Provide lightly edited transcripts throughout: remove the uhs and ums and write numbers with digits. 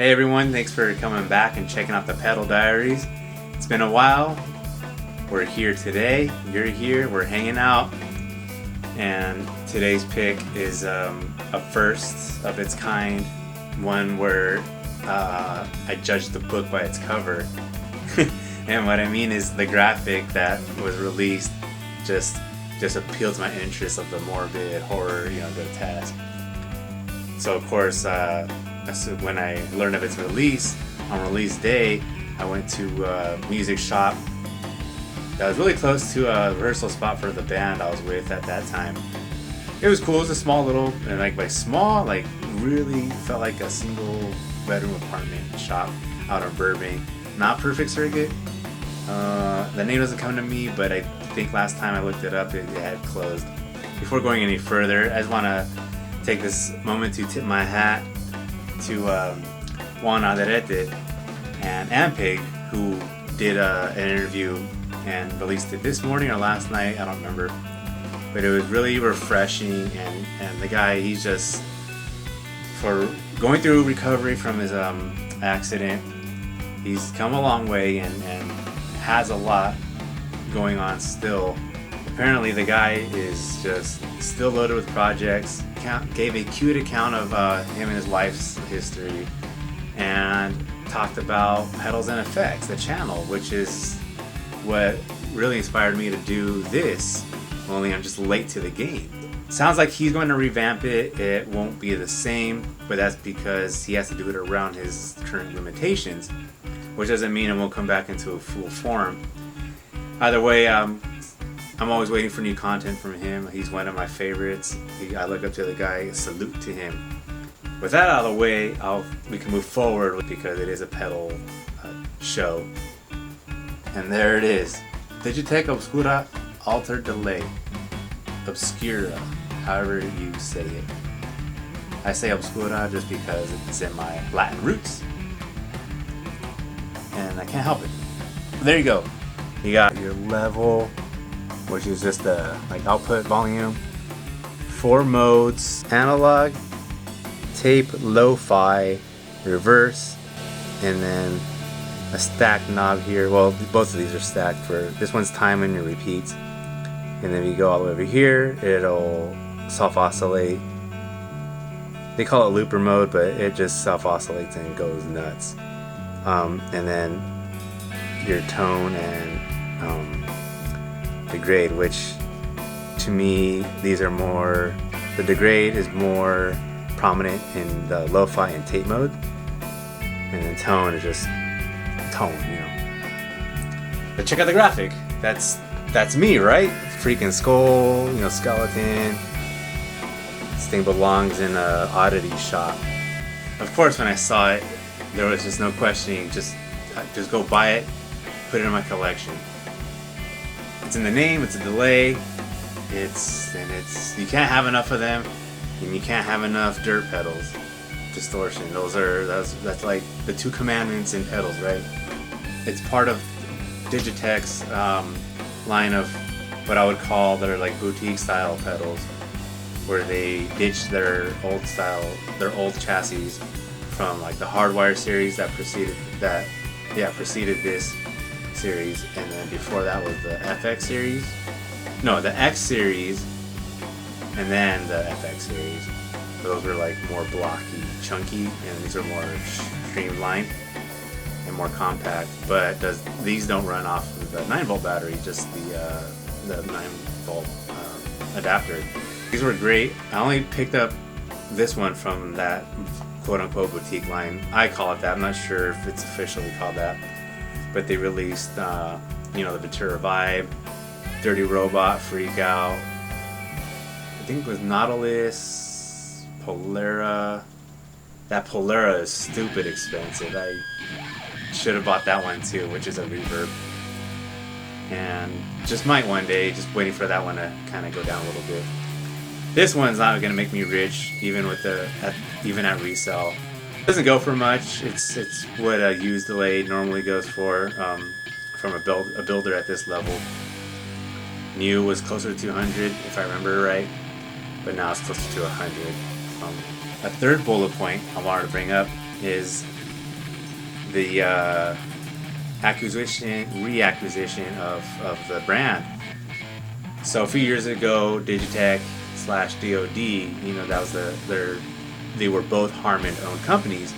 Hey everyone, thanks for coming back and checking out the Pedal Diaries. It's been a while. We're here today. You're here. We're hanging out. And today's pick is a first of its kind. One where I judged the book by its cover. And what I mean is the graphic that was released just appealed to my interest of the morbid horror, grotesque. So of course, when I learned of its release, on release day, I went to a music shop that was really close to a rehearsal spot for the band I was with at that time. It was cool. It was a small little, and by small, really felt like a single bedroom apartment shop out in Burbank. Not Perfect Circuit. The name doesn't come to me, but I think last time I looked it up, it had closed. Before going any further, I just want to take this moment to tip my hat to Juan Aderete and Ampeg, who did an interview and released it this morning or last night, I don't remember. But it was really refreshing, and the guy, he's just, for going through recovery from his accident, he's come a long way and has a lot going on still. Apparently the guy is just still loaded with projects. Gave a cute account of him and his life's history, and talked about Pedals and Effects, the channel, which is what really inspired me to do this, only I'm just late to the game. Sounds like he's going to revamp it. It won't be the same, but that's because he has to do it around his current limitations, which doesn't mean it won't come back into a full form. Either way, I'm always waiting for new content from him. He's one of my favorites. I look up to the guy. Salute to him. With that out of the way, we can move forward because it is a pedal show. And there it is. Digitech Obscura Altered Delay. Obscura, however you say it. I say Obscura just because it's in my Latin roots. And I can't help it. There you go. You got your level, which is just the output volume, 4 modes: analog, tape, lo-fi, reverse, and then a stack knob here. Well, both of these are stacked. For this one's time and your repeats, and then if you go all the way over here, it'll self-oscillate. They call it looper mode, but it just self-oscillates and goes nuts. And then your tone and degrade, which to me, these are more, the degrade is more prominent in the lo-fi and tape mode, and then tone is just tone, But check out the graphic. That's me, right? Freaking skull, skeleton. This thing belongs in a oddity shop. Of course, when I saw it, there was just no questioning. Just go buy it, put it in my collection. It's in the name, it's a delay, you can't have enough of them, and you can't have enough dirt pedals. Distortion, that's like the 2 commandments in pedals, right? It's part of Digitech's line of what I would call their boutique style pedals, where they ditched their old chassis from the Hardwire series that preceded this series, and then before that was the FX series. No, the X series, and then the FX series. Those were more blocky, chunky, and these are more streamlined and more compact. But these don't run off of the 9-volt battery, just the 9-volt adapter. These were great. I only picked up this one from that quote-unquote boutique line. I call it that. I'm not sure if it's officially called that. But they released, the Ventura Vibe, Dirty Robot, Freak Out. I think it was Nautilus, Polera. That Polera is stupid expensive. I should have bought that one too, which is a reverb. And just might one day, just waiting for that one to kind of go down a little bit. This one's not going to make me rich, even at resale. It doesn't go for much. It's what a used delay normally goes for from a builder at this level. New was closer to 200 if I remember right, but now it's closer to 100. A third bullet point I wanted to bring up is the reacquisition of the brand. So a few years ago, Digitech / DoD, you know, that was they were both Harman-owned companies.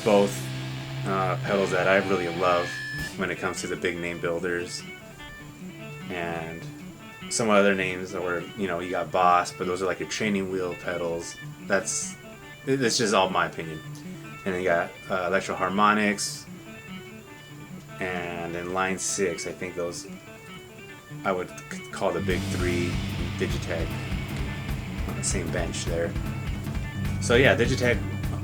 Both pedals that I really love when it comes to the big name builders, and some other names, or you know, you got Boss, but those are like your training wheel pedals. That's just all my opinion. And then you got Electro Harmonics, and then Line 6. I think those I would call the big three. Digitech on the same bench there. So yeah, Digitech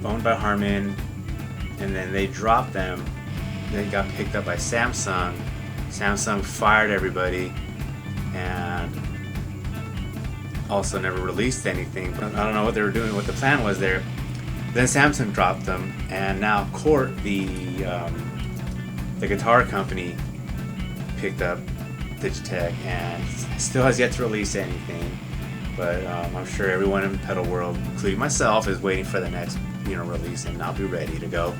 owned by Harman, and then they dropped them. They got picked up by Samsung. Samsung fired everybody and also never released anything. I don't know what they were doing, what the plan was there. Then Samsung dropped them, and now Court, the guitar company, picked up Digitech and still has yet to release anything. But I'm sure everyone in the pedal world, including myself, is waiting for the next release, and I'll be ready to go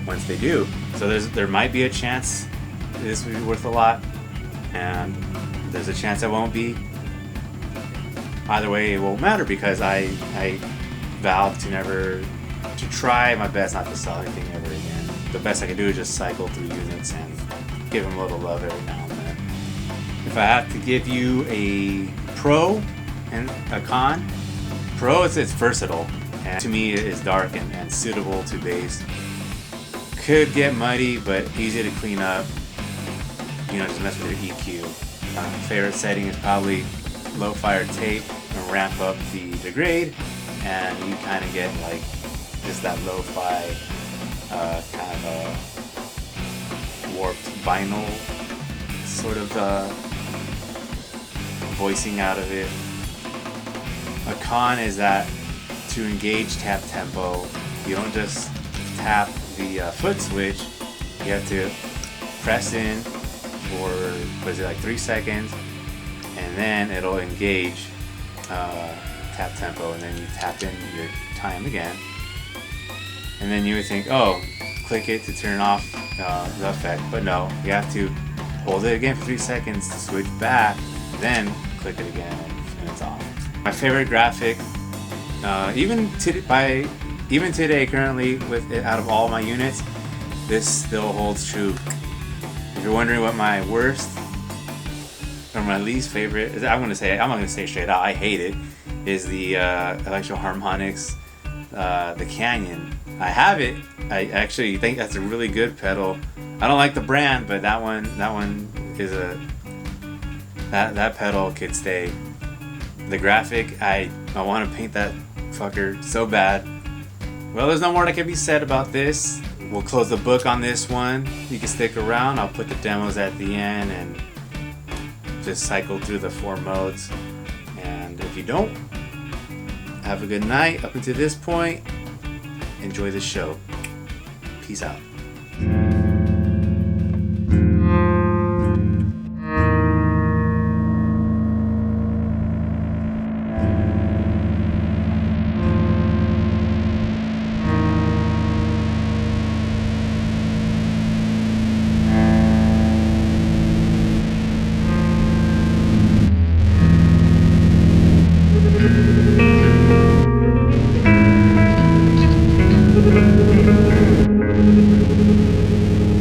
once they do. So there might be a chance this will be worth a lot, and there's a chance it won't be. Either way, it won't matter, because I vowed to try my best not to sell anything ever again. The best I can do is just cycle through units and give them a little love every now and then. If I have to give you a pro and a con, pro is it's versatile, and to me it is dark and suitable to bass. Could get muddy, but easy to clean up. Just mess with your EQ. Favorite setting is probably low-fi or tape, and ramp up the degrade, and you kind of get like just that lo-fi kind of warped vinyl sort of voicing out of it. A con is that to engage tap tempo, you don't just tap the foot switch. You have to press in for, like 3 seconds, and then it'll engage tap tempo, and then you tap in your time again. And then you would think, oh, click it to turn off the effect, but no, you have to hold it again for 3 seconds to switch back, then click it again, and it's off. My favorite graphic, even today, currently, out of all my units, this still holds true. If you're wondering what my worst or my least favorite is, I'm not gonna say straight out, I hate it, is the Electro Harmonics, the Canyon. I have it. I actually think that's a really good pedal. I don't like the brand, but that one is that pedal could stay. The graphic, I want to paint that fucker so bad. Well, there's no more that can be said about this. We'll close the book on this one. You can stick around. I'll put the demos at the end and just cycle through the 4 modes. And if you don't, have a good night up until this point. Enjoy the show. Peace out.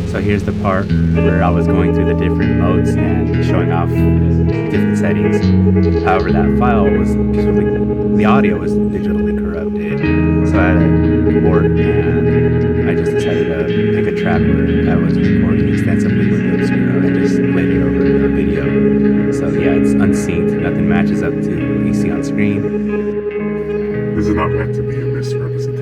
So here's the part where I was going through the different modes and showing off different settings. However, that file was the audio was digitally corrupted. So I had to import, and I just decided to pick a track where I was recording extensively with Windows 0 and just played it over a video. So yeah, it's unsynced. Nothing matches up to what you see on screen. This is not meant to be a misrepresentation